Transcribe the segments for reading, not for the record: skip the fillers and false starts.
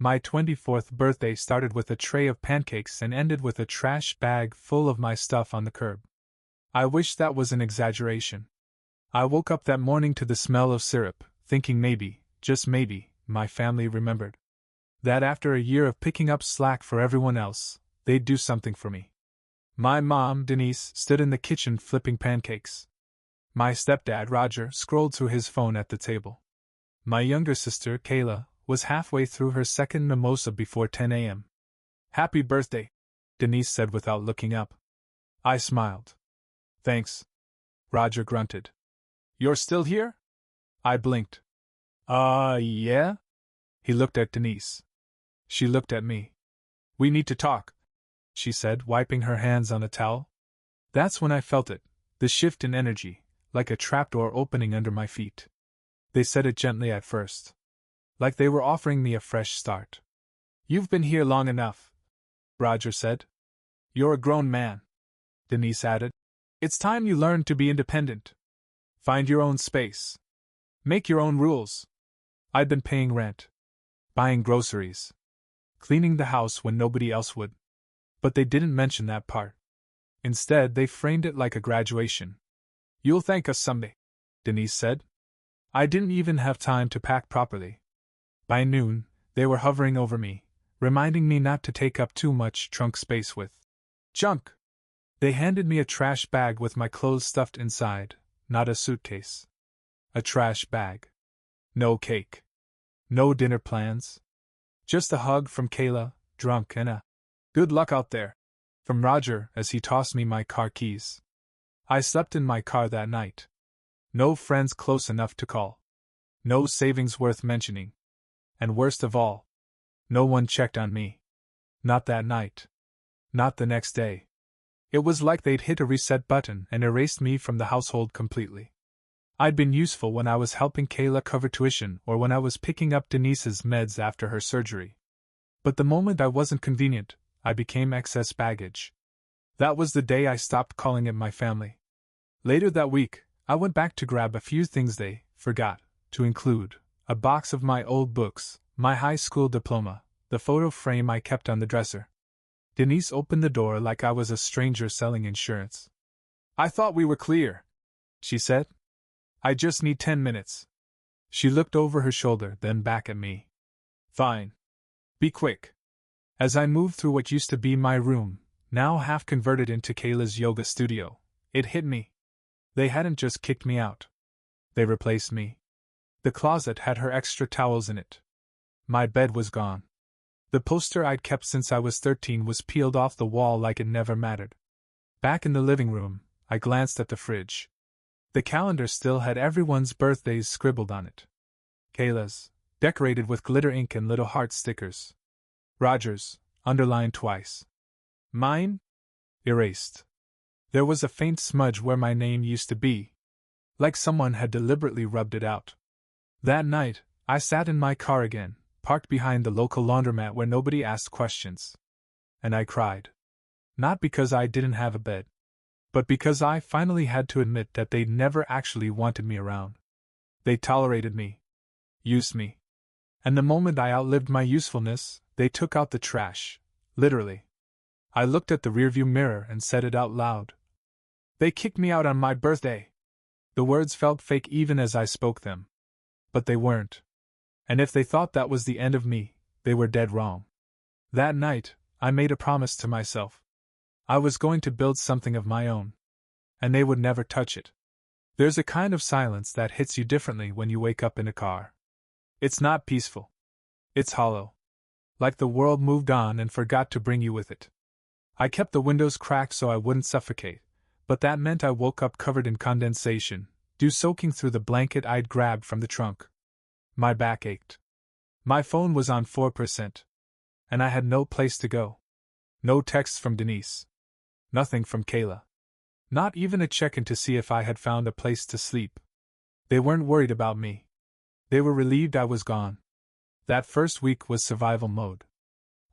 My 24th birthday started with a tray of pancakes and ended with a trash bag full of my stuff on the curb. I wish that was an exaggeration. I woke up that morning to the smell of syrup, thinking maybe, just maybe, my family remembered that after a year of picking up slack for everyone else, they'd do something for me. My mom, Denise, stood in the kitchen flipping pancakes. My stepdad, Roger, scrolled through his phone at the table. My younger sister, Kayla, was halfway through her second mimosa before 10 a.m. "Happy birthday," Denise said without looking up. I smiled. "Thanks," Roger grunted. "You're still here?" I blinked. Yeah?" He looked at Denise. She looked at me. "We need to talk," she said, wiping her hands on a towel. That's when I felt it, the shift in energy, like a trapdoor opening under my feet. They said it gently at first, like they were offering me a fresh start. "You've been here long enough," Roger said. "You're a grown man," Denise added. "It's time you learned to be independent. Find your own space. Make your own rules." I'd been paying rent, buying groceries, cleaning the house when nobody else would. But they didn't mention that part. Instead, they framed it like a graduation. "You'll thank us someday," Denise said. I didn't even have time to pack properly. By noon, they were hovering over me, reminding me not to take up too much trunk space with junk. They handed me a trash bag with my clothes stuffed inside, not a suitcase. A trash bag. No cake. No dinner plans. Just a hug from Kayla, drunk, and a "good luck out there" from Roger as he tossed me my car keys. I slept in my car that night. No friends close enough to call. No savings worth mentioning. And worst of all, no one checked on me. Not that night. Not the next day. It was like they'd hit a reset button and erased me from the household completely. I'd been useful when I was helping Kayla cover tuition or when I was picking up Denise's meds after her surgery. But the moment I wasn't convenient, I became excess baggage. That was the day I stopped calling it my family. Later that week, I went back to grab a few things they forgot to include: a box of my old books, my high school diploma, the photo frame I kept on the dresser. Denise opened the door like I was a stranger selling insurance. "I thought we were clear," she said. "I just need 10 minutes. She looked over her shoulder, then back at me. "Fine. Be quick." As I moved through what used to be my room, now half converted into Kayla's yoga studio, it hit me. They hadn't just kicked me out. They replaced me. The closet had her extra towels in it. My bed was gone. The poster I'd kept since I was 13 was peeled off the wall like it never mattered. Back in the living room, I glanced at the fridge. The calendar still had everyone's birthdays scribbled on it. Kayla's, decorated with glitter ink and little heart stickers. Roger's, underlined twice. Mine? Erased. There was a faint smudge where my name used to be, like someone had deliberately rubbed it out. That night, I sat in my car again, parked behind the local laundromat where nobody asked questions. And I cried. Not because I didn't have a bed, but because I finally had to admit that they'd never actually wanted me around. They tolerated me, used me. And the moment I outlived my usefulness, they took out the trash, literally. I looked at the rearview mirror and said it out loud. "They kicked me out on my birthday." The words felt fake even as I spoke them. But they weren't. And if they thought that was the end of me, they were dead wrong. That night, I made a promise to myself. I was going to build something of my own. And they would never touch it. There's a kind of silence that hits you differently when you wake up in a car. It's not peaceful. It's hollow. Like the world moved on and forgot to bring you with it. I kept the windows cracked so I wouldn't suffocate, but that meant I woke up covered in condensation, dew soaking through the blanket I'd grabbed from the trunk. My back ached. My phone was on 4%. And I had no place to go. No texts from Denise. Nothing from Kayla. Not even a check-in to see if I had found a place to sleep. They weren't worried about me. They were relieved I was gone. That first week was survival mode.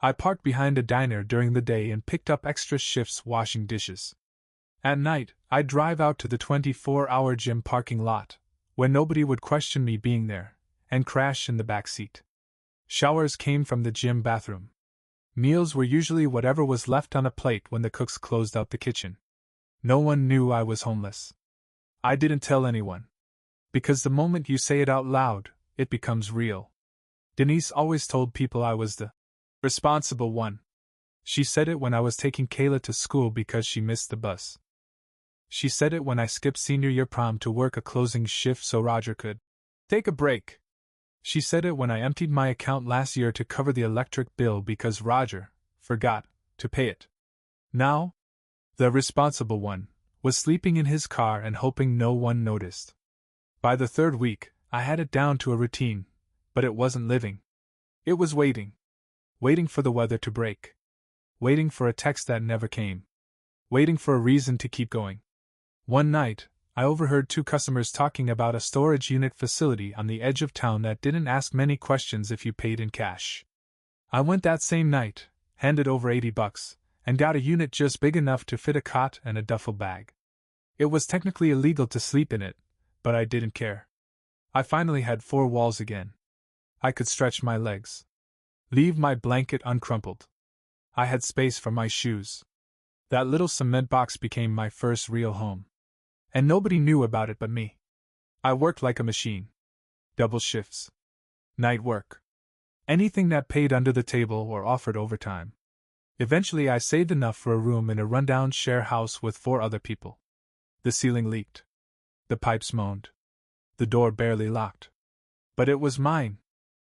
I parked behind a diner during the day and picked up extra shifts washing dishes. At night, I'd drive out to the 24-hour gym parking lot, where nobody would question me being there, and crash in the back seat. Showers came from the gym bathroom. Meals were usually whatever was left on a plate when the cooks closed out the kitchen. No one knew I was homeless. I didn't tell anyone. Because the moment you say it out loud, it becomes real. Denise always told people I was the responsible one. She said it when I was taking Kayla to school because she missed the bus. She said it when I skipped senior year prom to work a closing shift so Roger could take a break. She said it when I emptied my account last year to cover the electric bill because Roger forgot to pay it. Now, the responsible one was sleeping in his car and hoping no one noticed. By the third week, I had it down to a routine, but it wasn't living. It was waiting. Waiting for the weather to break. Waiting for a text that never came. Waiting for a reason to keep going. One night, I overheard two customers talking about a storage unit facility on the edge of town that didn't ask many questions if you paid in cash. I went that same night, handed over $80, and got a unit just big enough to fit a cot and a duffel bag. It was technically illegal to sleep in it, but I didn't care. I finally had 4 walls again. I could stretch my legs. Leave my blanket uncrumpled. I had space for my shoes. That little cement box became my first real home. And nobody knew about it but me. I worked like a machine. Double shifts. Night work. Anything that paid under the table or offered overtime. Eventually I saved enough for a room in a rundown share house with 4 other people. The ceiling leaked. The pipes moaned. The door barely locked. But it was mine.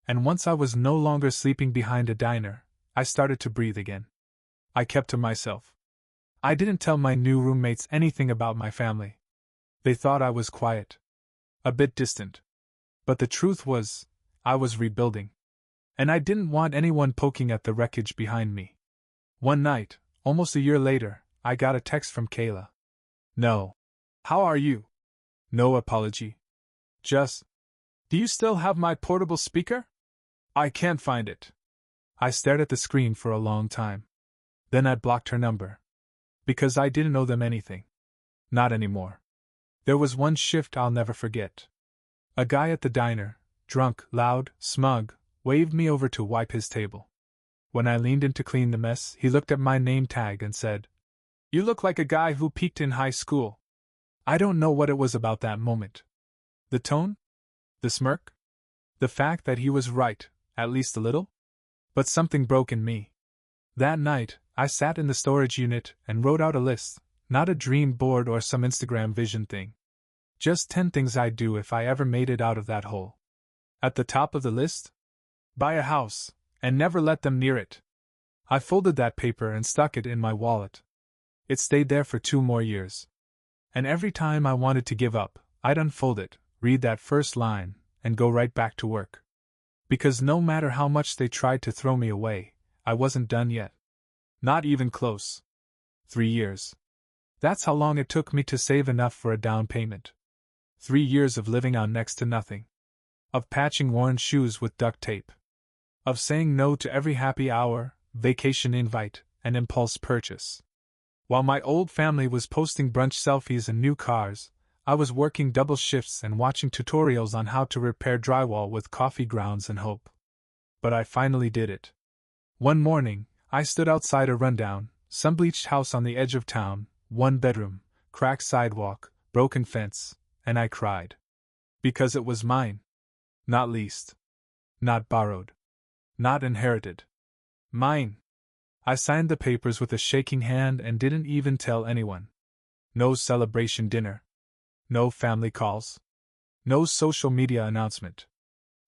And once I was no longer sleeping behind a diner, I started to breathe again. I kept to myself. I didn't tell my new roommates anything about my family. They thought I was quiet. A bit distant. But the truth was, I was rebuilding. And I didn't want anyone poking at the wreckage behind me. One night, almost a year later, I got a text from Kayla. No. How are you? No apology. Just, do you still have my portable speaker? I can't find it. I stared at the screen for a long time. Then I blocked her number. Because I didn't owe them anything. Not anymore. There was one shift I'll never forget. A guy at the diner, drunk, loud, smug, waved me over to wipe his table. When I leaned in to clean the mess, he looked at my name tag and said, "You look like a guy who peaked in high school." I don't know what it was about that moment. The tone? The smirk? The fact that he was right, at least a little? But something broke in me. That night, I sat in the storage unit and wrote out a list, not a dream board or some Instagram vision thing. Just 10 things I'd do if I ever made it out of that hole. At the top of the list? Buy a house, and never let them near it. I folded that paper and stuck it in my wallet. It stayed there for 2 more years. And every time I wanted to give up, I'd unfold it, read that first line, and go right back to work. Because no matter how much they tried to throw me away, I wasn't done yet. Not even close. 3 years. That's how long it took me to save enough for a down payment. 3 years of living on next to nothing. Of patching worn shoes with duct tape. Of saying no to every happy hour, vacation invite, and impulse purchase. While my old family was posting brunch selfies and new cars, I was working double shifts and watching tutorials on how to repair drywall with coffee grounds and hope. But I finally did it. One morning, I stood outside a rundown, sun-bleached house on the edge of town, 1 bedroom, cracked sidewalk, broken fence, and I cried. Because it was mine. Not leased. Not borrowed. Not inherited. Mine. I signed the papers with a shaking hand and didn't even tell anyone. No celebration dinner. No family calls. No social media announcement.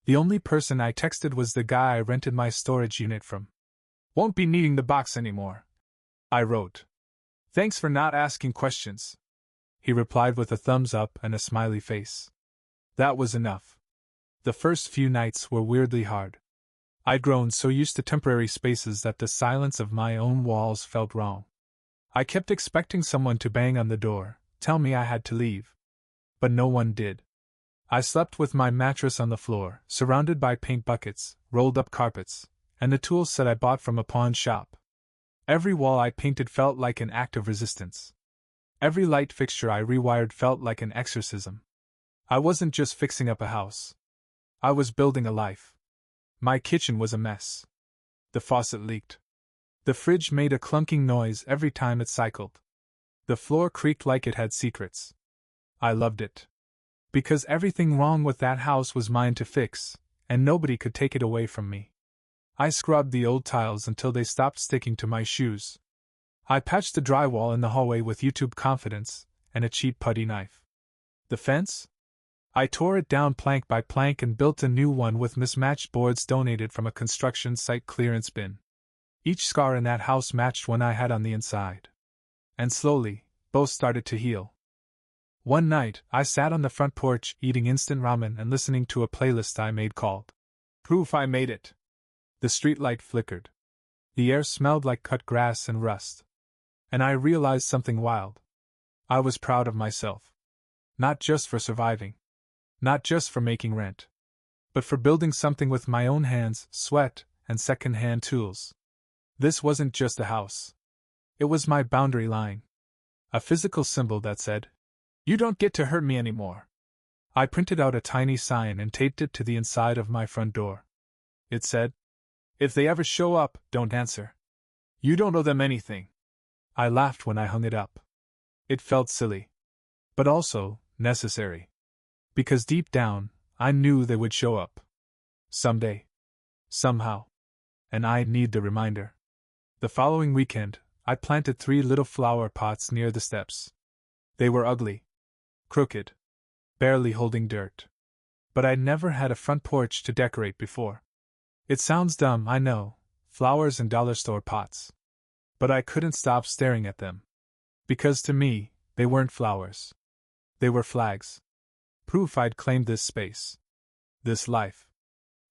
The only person I texted was the guy I rented my storage unit from. "Won't be needing the box anymore," I wrote. "Thanks for not asking questions." He replied with a thumbs up and a smiley face. That was enough. The first few nights were weirdly hard. I'd grown so used to temporary spaces that the silence of my own walls felt wrong. I kept expecting someone to bang on the door, tell me I had to leave. But no one did. I slept with my mattress on the floor, surrounded by paint buckets, rolled up carpets, and the tool set I bought from a pawn shop. Every wall I painted felt like an act of resistance. Every light fixture I rewired felt like an exorcism. I wasn't just fixing up a house. I was building a life. My kitchen was a mess. The faucet leaked. The fridge made a clunking noise every time it cycled. The floor creaked like it had secrets. I loved it. Because everything wrong with that house was mine to fix, and nobody could take it away from me. I scrubbed the old tiles until they stopped sticking to my shoes. I patched the drywall in the hallway with YouTube confidence and a cheap putty knife. The fence? I tore it down plank by plank and built a new one with mismatched boards donated from a construction site clearance bin. Each scar in that house matched one I had on the inside. And slowly, both started to heal. One night, I sat on the front porch eating instant ramen and listening to a playlist I made called Proof I Made It. The streetlight flickered. The air smelled like cut grass and rust. And I realized something wild. I was proud of myself. Not just for surviving. Not just for making rent. But for building something with my own hands, sweat, and second-hand tools. This wasn't just a house. It was my boundary line. A physical symbol that said, "You don't get to hurt me anymore." I printed out a tiny sign and taped it to the inside of my front door. It said, "If they ever show up, don't answer. You don't owe them anything." I laughed when I hung it up. It felt silly. But also, necessary. Because deep down, I knew they would show up. Someday. Somehow. And I'd need the reminder. The following weekend, I planted 3 little flower pots near the steps. They were ugly. Crooked. Barely holding dirt. But I'd never had a front porch to decorate before. It sounds dumb, I know, flowers in dollar store pots. But I couldn't stop staring at them. Because to me, they weren't flowers. They were flags. Proof I'd claimed this space. This life.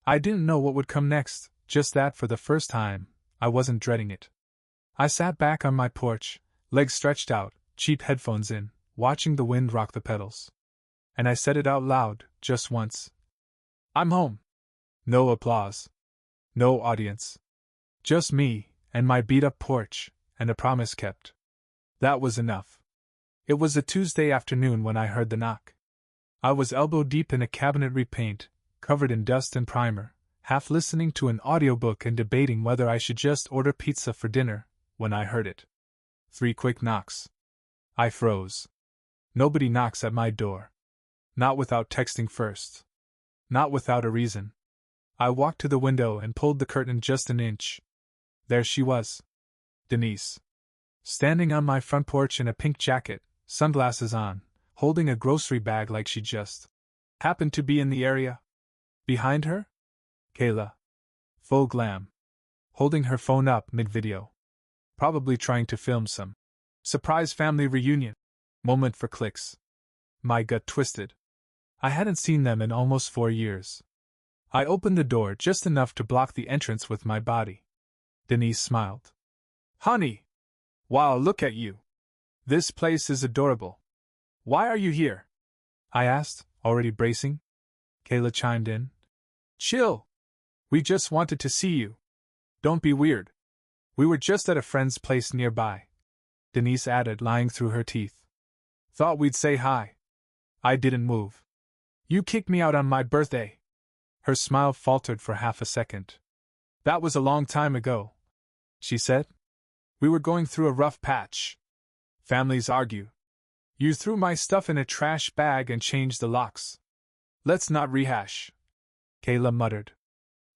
I didn't know what would come next, just that for the first time, I wasn't dreading it. I sat back on my porch, legs stretched out, cheap headphones in, watching the wind rock the petals. And I said it out loud, just once. "I'm home." No applause. No audience. Just me, and my beat-up porch, and a promise kept. That was enough. It was a Tuesday afternoon when I heard the knock. I was elbow-deep in a cabinet repaint, covered in dust and primer, half listening to an audiobook and debating whether I should just order pizza for dinner, when I heard it. 3 quick knocks. I froze. Nobody knocks at my door. Not without texting first. Not without a reason. I walked to the window and pulled the curtain just an inch. There she was. Denise. Standing on my front porch in a pink jacket, sunglasses on, holding a grocery bag like she just happened to be in the area. Behind her? Kayla. Full glam. Holding her phone up mid-video. Probably trying to film some surprise family reunion. Moment for clicks. My gut twisted. I hadn't seen them in almost 4 years. I opened the door just enough to block the entrance with my body. Denise smiled. "Honey! Wow, look at you! This place is adorable. Why are you here?" I asked, already bracing. Kayla chimed in. "Chill. We just wanted to see you. Don't be weird. We were just at a friend's place nearby," Denise added, lying through her teeth. "Thought we'd say hi." I didn't move. "You kicked me out on my birthday." Her smile faltered for half a second. "That was a long time ago," she said. "We were going through a rough patch. Families argue. You threw my stuff in a trash bag and changed the locks. Let's not rehash," Kayla muttered.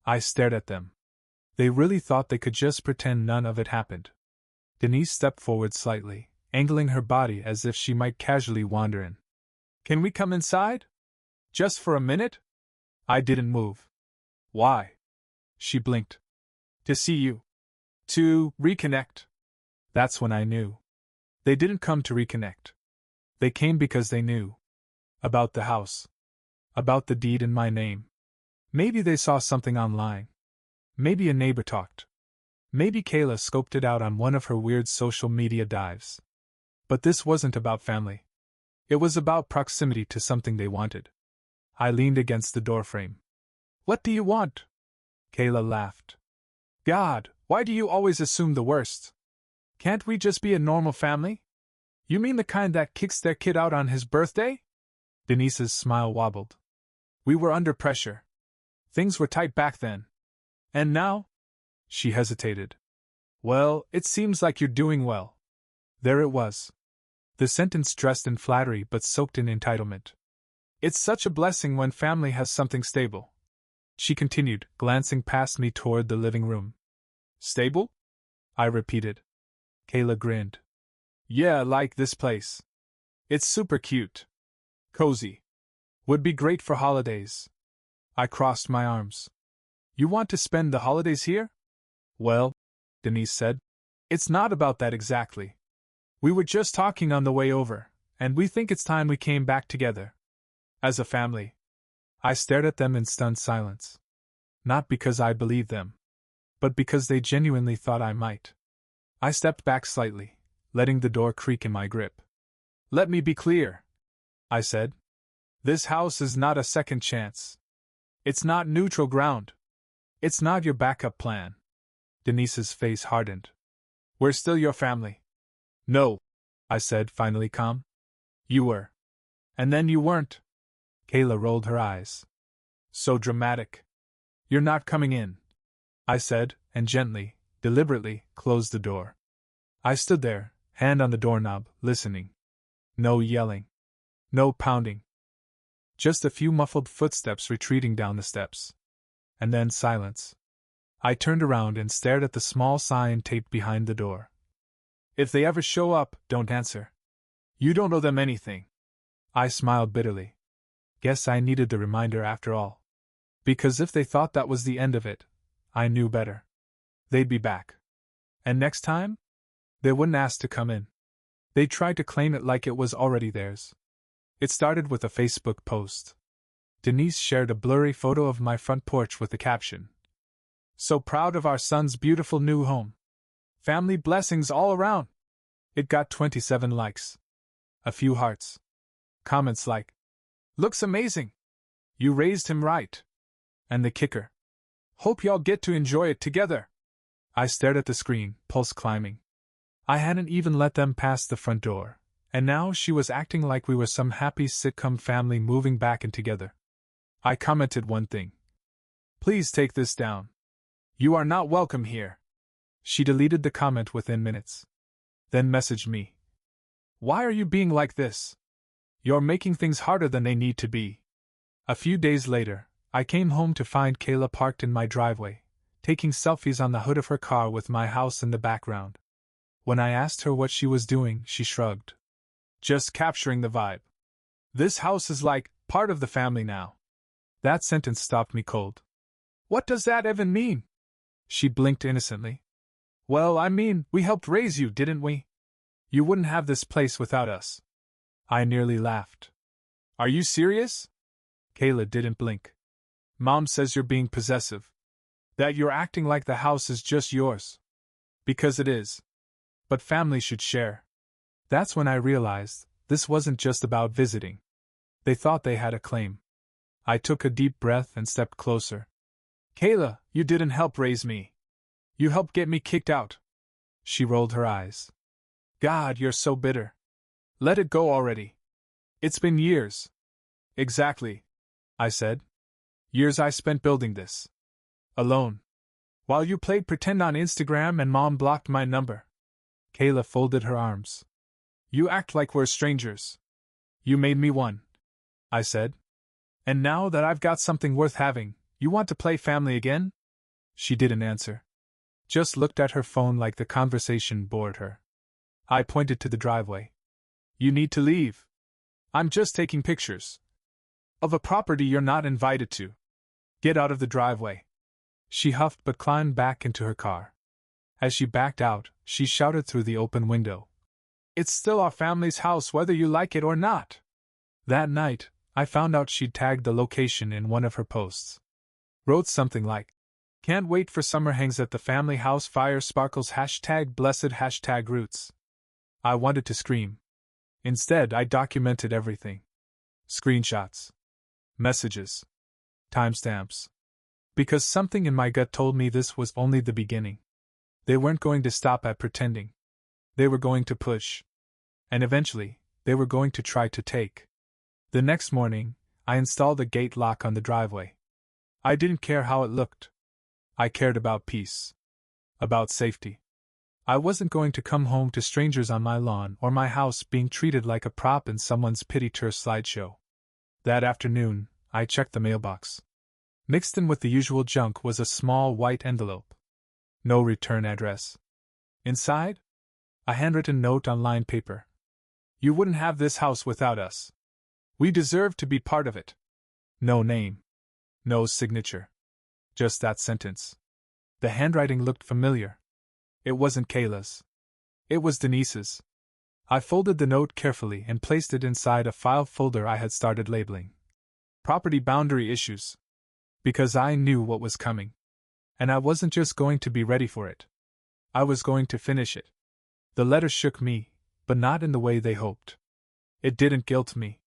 I stared at them. They really thought they could just pretend none of it happened. Denise stepped forward slightly, angling her body as if she might casually wander in. "Can we come inside? Just for a minute?" I didn't move. "Why?" She blinked. "To see you. To reconnect." That's when I knew. They didn't come to reconnect. They came because they knew. About the house. About the deed in my name. Maybe they saw something online. Maybe a neighbor talked. Maybe Kayla scoped it out on one of her weird social media dives. But this wasn't about family. It was about proximity to something they wanted. I leaned against the doorframe. "What do you want?" Kayla laughed. "God, why do you always assume the worst? Can't we just be a normal family? You mean the kind that kicks their kid out on his birthday?" Denise's smile wobbled. "We were under pressure. Things were tight back then. And now? She hesitated. Well, it seems like you're doing well. There it was. The sentence dressed in flattery but soaked in entitlement. It's such a blessing when family has something stable. She continued, glancing past me toward the living room. Stable? I repeated. Kayla grinned. Yeah, like this place. It's super cute. Cozy. Would be great for holidays. I crossed my arms. You want to spend the holidays here? Well, Denise said, it's not about that exactly. We were just talking on the way over, and we think it's time we came back together. As a family. I stared at them in stunned silence. Not because I believed them, but because they genuinely thought I might. I stepped back slightly, letting the door creak in my grip. Let me be clear, I said. This house is not a second chance. It's not neutral ground. It's not your backup plan. Denise's face hardened. We're still your family. No, I said, finally calm. You were. And then you weren't. Kayla rolled her eyes. So dramatic. You're not coming in, I said, and gently, deliberately, closed the door. I stood there, hand on the doorknob, listening. No yelling. No pounding. Just a few muffled footsteps retreating down the steps. And then silence. I turned around and stared at the small sign taped behind the door. If they ever show up, don't answer. You don't owe them anything. I smiled bitterly. Guess I needed the reminder after all. Because if they thought that was the end of it, I knew better. They'd be back. And next time? They wouldn't ask to come in. They'd try to claim it like it was already theirs. It started with a Facebook post. Denise shared a blurry photo of my front porch with the caption. So proud of our son's beautiful new home. Family blessings all around. It got 27 likes. A few hearts. Comments like, looks amazing. You raised him right. And the kicker. Hope y'all get to enjoy it together. I stared at the screen, pulse climbing. I hadn't even let them pass the front door, and now she was acting like we were some happy sitcom family moving back in together. I commented one thing. Please take this down. You are not welcome here. She deleted the comment within minutes. Then messaged me. Why are you being like this? You're making things harder than they need to be. A few days later, I came home to find Kayla parked in my driveway, taking selfies on the hood of her car with my house in the background. When I asked her what she was doing, she shrugged. Just capturing the vibe. This house is like part of the family now. That sentence stopped me cold. What does that even mean? She blinked innocently. Well, I mean, we helped raise you, didn't we? You wouldn't have this place without us. I nearly laughed. Are you serious? Kayla didn't blink. Mom says you're being possessive. That you're acting like the house is just yours. Because it is. But family should share. That's when I realized this wasn't just about visiting. They thought they had a claim. I took a deep breath and stepped closer. Kayla, you didn't help raise me. You helped get me kicked out. She rolled her eyes. God, you're so bitter. Let it go already. It's been years. Exactly, I said. Years I spent building this. Alone. While you played pretend on Instagram and Mom blocked my number. Kayla folded her arms. You act like we're strangers. You made me one, I said. And now that I've got something worth having, you want to play family again? She didn't answer. Just looked at her phone like the conversation bored her. I pointed to the driveway. You need to leave. I'm just taking pictures. Of a property you're not invited to. Get out of the driveway. She huffed but climbed back into her car. As she backed out, she shouted through the open window. It's still our family's house whether you like it or not. That night, I found out she'd tagged the location in one of her posts. Wrote something like, Can't wait for summer hangs at the family house fire sparkles #blessed #roots. I wanted to scream. Instead, I documented everything. Screenshots. Messages. Timestamps. Because something in my gut told me this was only the beginning. They weren't going to stop at pretending. They were going to push. And eventually, they were going to try to take. The next morning, I installed a gate lock on the driveway. I didn't care how it looked. I cared about peace. About safety. I wasn't going to come home to strangers on my lawn or my house being treated like a prop in someone's pity tour slideshow. That afternoon, I checked the mailbox. Mixed in with the usual junk was a small white envelope. No return address. Inside? A handwritten note on lined paper. You wouldn't have this house without us. We deserve to be part of it. No name. No signature. Just that sentence. The handwriting looked familiar. It wasn't Kayla's. It was Denise's. I folded the note carefully and placed it inside a file folder I had started labeling Property Boundary Issues. Because I knew what was coming. And I wasn't just going to be ready for it. I was going to finish it. The letter shook me, but not in the way they hoped. It didn't guilt me.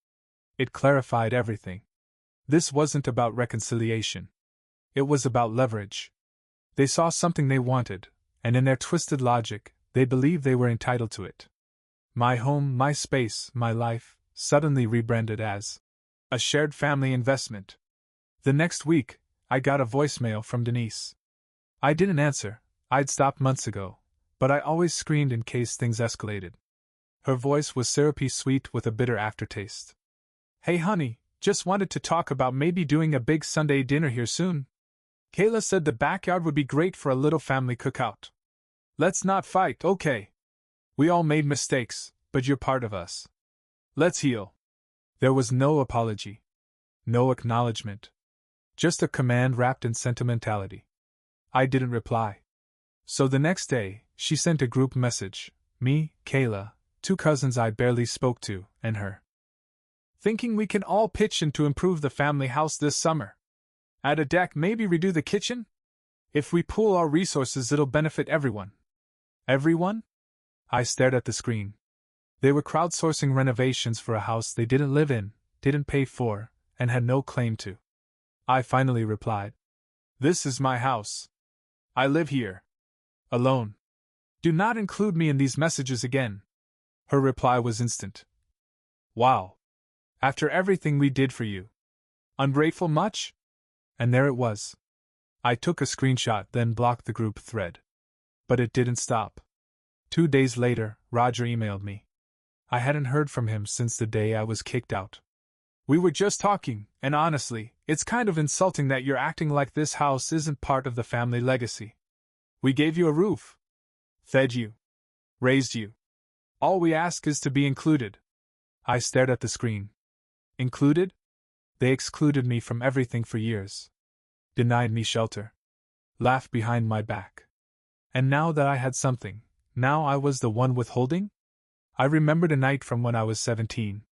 It clarified everything. This wasn't about reconciliation. It was about leverage. They saw something they wanted, and in their twisted logic, they believed they were entitled to it. My home, my space, my life, suddenly rebranded as a shared family investment. The next week, I got a voicemail from Denise. I didn't answer, I'd stopped months ago, but I always screened in case things escalated. Her voice was syrupy sweet with a bitter aftertaste. Hey honey, just wanted to talk about maybe doing a big Sunday dinner here soon. Kayla said the backyard would be great for a little family cookout. Let's not fight, okay? We all made mistakes, but you're part of us. Let's heal. There was no apology. No acknowledgement. Just a command wrapped in sentimentality. I didn't reply. So the next day, she sent a group message. Me, Kayla, 2 cousins I barely spoke to, and her. Thinking we can all pitch in to improve the family house this summer. Add a deck, maybe redo the kitchen? If we pool our resources, it'll benefit everyone. Everyone? I stared at the screen. They were crowdsourcing renovations for a house they didn't live in, didn't pay for, and had no claim to. I finally replied. This is my house. I live here. Alone. Do not include me in these messages again. Her reply was instant. Wow. After everything we did for you. Ungrateful much? And there it was. I took a screenshot, then blocked the group thread. But it didn't stop. 2 days later, Roger emailed me. I hadn't heard from him since the day I was kicked out. We were just talking, and honestly, it's kind of insulting that you're acting like this house isn't part of the family legacy. We gave you a roof. Fed you. Raised you. All we ask is to be included. I stared at the screen. Included? They excluded me from everything for years. Denied me shelter. Laughed behind my back. And now that I had something, now I was the one withholding? I remembered a night from when I was 17.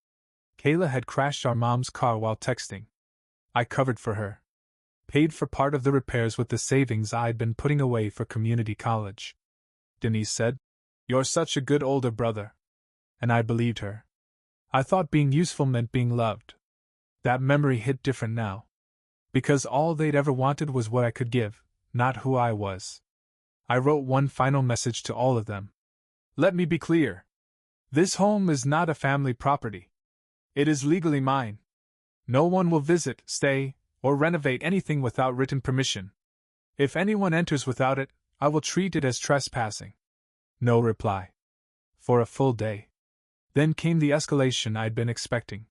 Kayla had crashed our mom's car while texting. I covered for her. Paid for part of the repairs with the savings I'd been putting away for community college. Denise said, "You're such a good older brother." And I believed her. I thought being useful meant being loved. That memory hit different now. Because all they'd ever wanted was what I could give, not who I was. I wrote one final message to all of them. Let me be clear. This home is not a family property. It is legally mine. No one will visit, stay, or renovate anything without written permission. If anyone enters without it, I will treat it as trespassing. No reply. For a full day. Then came the escalation I'd been expecting.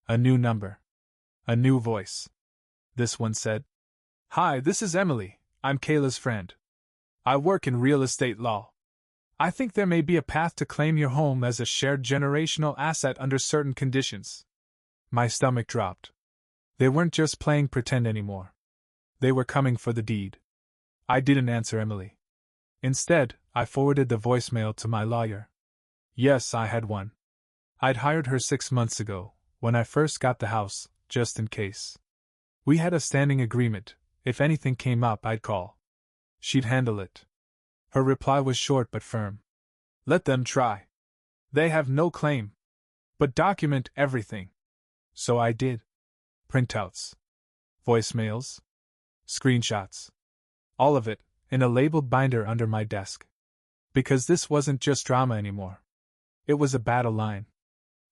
A new number. A new voice. This one said, "Hi, this is Emily. I'm Kayla's friend. I work in real estate law. I think there may be a path to claim your home as a shared generational asset under certain conditions." My stomach dropped. They weren't just playing pretend anymore. They were coming for the deed. I didn't answer Emily. Instead, I forwarded the voicemail to my lawyer. Yes, I had one. I'd hired her 6 months ago, when I first got the house, just in case. We had a standing agreement. If anything came up, I'd call. She'd handle it. Her reply was short but firm. Let them try. They have no claim. But document everything. So I did. Printouts. Voicemails. Screenshots. All of it, in a labeled binder under my desk. Because this wasn't just drama anymore. It was a battle line.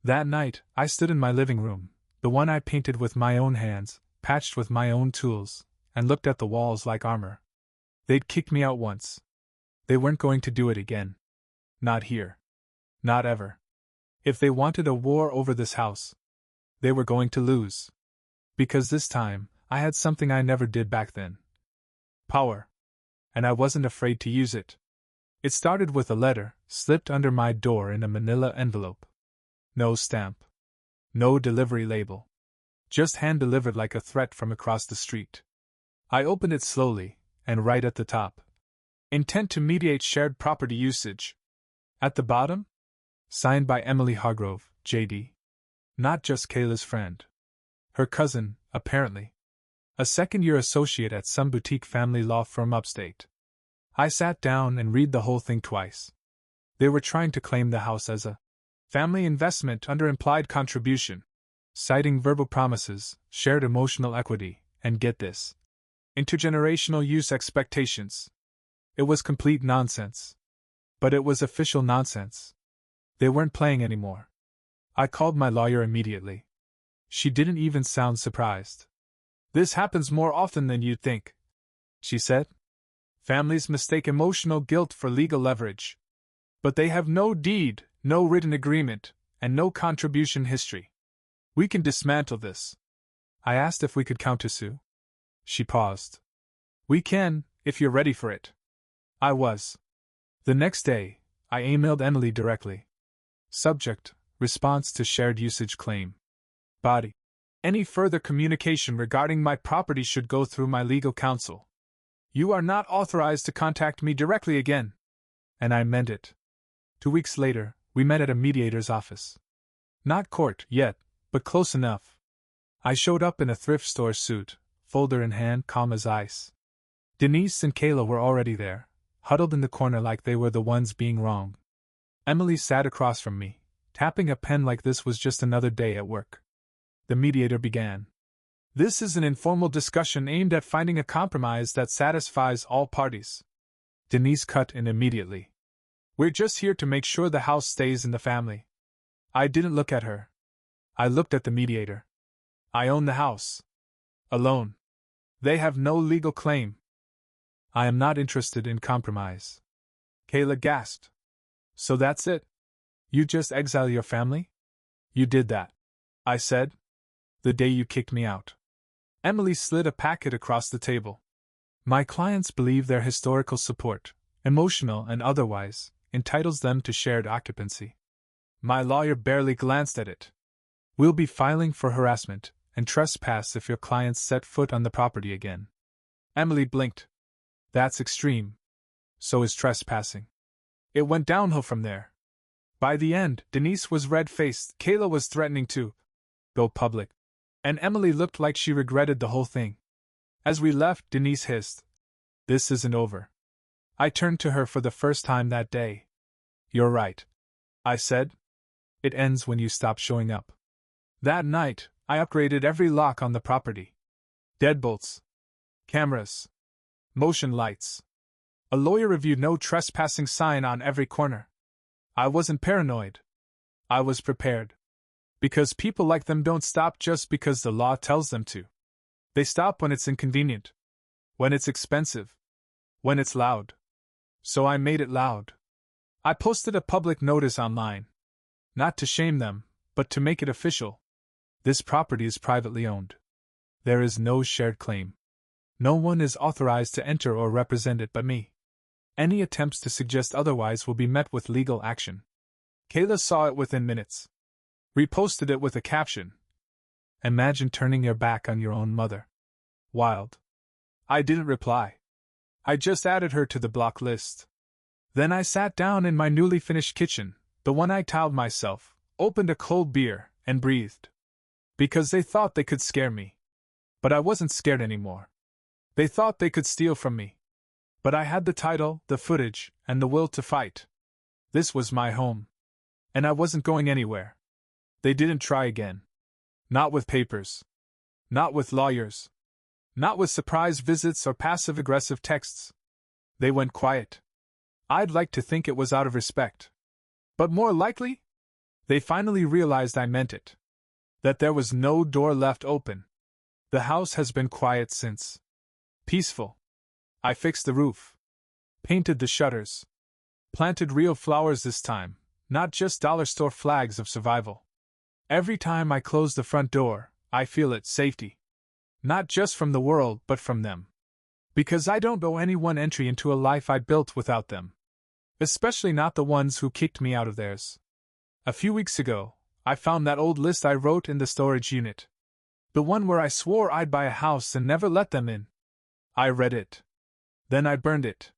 That night, I stood in my living room, the one I painted with my own hands, patched with my own tools, and looked at the walls like armor. They'd kicked me out once. They weren't going to do it again. Not here. Not ever. If they wanted a war over this house, they were going to lose. Because this time, I had something I never did back then. Power. And I wasn't afraid to use it. It started with a letter, slipped under my door in a manila envelope. No stamp. No delivery label. Just hand-delivered like a threat from across the street. I opened it slowly, and right at the top. Intent to mediate shared property usage. At the bottom? Signed by Emily Hargrove, J.D. Not just Kayla's friend. Her cousin, apparently. A second-year associate at some boutique family law firm upstate. I sat down and read the whole thing twice. They were trying to claim the house as a family investment under implied contribution, citing verbal promises, shared emotional equity, and get this, intergenerational use expectations. It was complete nonsense. But it was official nonsense. They weren't playing anymore. I called my lawyer immediately. She didn't even sound surprised. This happens more often than you'd think, she said. Families mistake emotional guilt for legal leverage. But they have no deed, no written agreement, and no contribution history. We can dismantle this. I asked if we could countersue. She paused. We can, if you're ready for it. I was. The next day, I emailed Emily directly. Subject: response to shared usage claim. Body: any further communication regarding my property should go through my legal counsel. You are not authorized to contact me directly again. And I meant it. 2 weeks later, we met at a mediator's office. Not court yet, but close enough. I showed up in a thrift store suit, folder in hand, calm as ice. Denise and Kayla were already there, huddled in the corner like they were the ones being wronged. Emily sat across from me, tapping a pen like this was just another day at work. The mediator began. This is an informal discussion aimed at finding a compromise that satisfies all parties. Denise cut in immediately. We're just here to make sure the house stays in the family. I didn't look at her. I looked at the mediator. I own the house. Alone. They have no legal claim. I am not interested in compromise. Kayla gasped. So that's it? You just exile your family? You did that, I said. The day you kicked me out. Emily slid a packet across the table. My clients believe their historical support, emotional and otherwise, entitles them to shared occupancy. My lawyer barely glanced at it. We'll be filing for harassment and trespass if your clients set foot on the property again. Emily blinked. That's extreme. So is trespassing. It went downhill from there. By the end, Denise was red-faced, Kayla was threatening to go public, and Emily looked like she regretted the whole thing. As we left, Denise hissed, This isn't over. I turned to her for the first time that day. You're right, I said. It ends when you stop showing up. That night, I upgraded every lock on the property. Deadbolts. Cameras. Motion lights. A lawyer reviewed no trespassing sign on every corner. I wasn't paranoid. I was prepared. Because people like them don't stop just because the law tells them to. They stop when it's inconvenient. When it's expensive. When it's loud. So I made it loud. I posted a public notice online. Not to shame them, but to make it official. This property is privately owned. There is no shared claim. No one is authorized to enter or represent it but me. Any attempts to suggest otherwise will be met with legal action. Kayla saw it within minutes. Reposted it with a caption. Imagine turning your back on your own mother. Wild. I didn't reply. I just added her to the block list. Then I sat down in my newly finished kitchen, the one I tiled myself, opened a cold beer, and breathed. Because they thought they could scare me. But I wasn't scared anymore. They thought they could steal from me. But I had the title, the footage, and the will to fight. This was my home. And I wasn't going anywhere. They didn't try again. Not with papers. Not with lawyers. Not with surprise visits or passive-aggressive texts. They went quiet. I'd like to think it was out of respect. But more likely, they finally realized I meant it. That there was no door left open. The house has been quiet since. Peaceful. I fixed the roof, painted the shutters, planted real flowers this time, not just dollar store flags of survival. Every time I close the front door, I feel its safety. Not just from the world, but from them. Because I don't owe anyone entry into a life I built without them. Especially not the ones who kicked me out of theirs. A few weeks ago, I found that old list I wrote in the storage unit. The one where I swore I'd buy a house and never let them in. I read it. Then I burned it.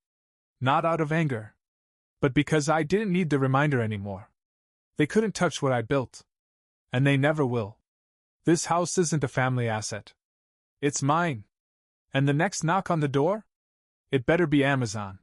Not out of anger, but because I didn't need the reminder anymore. They couldn't touch what I built. And they never will. This house isn't a family asset. It's mine. And the next knock on the door? It better be Amazon.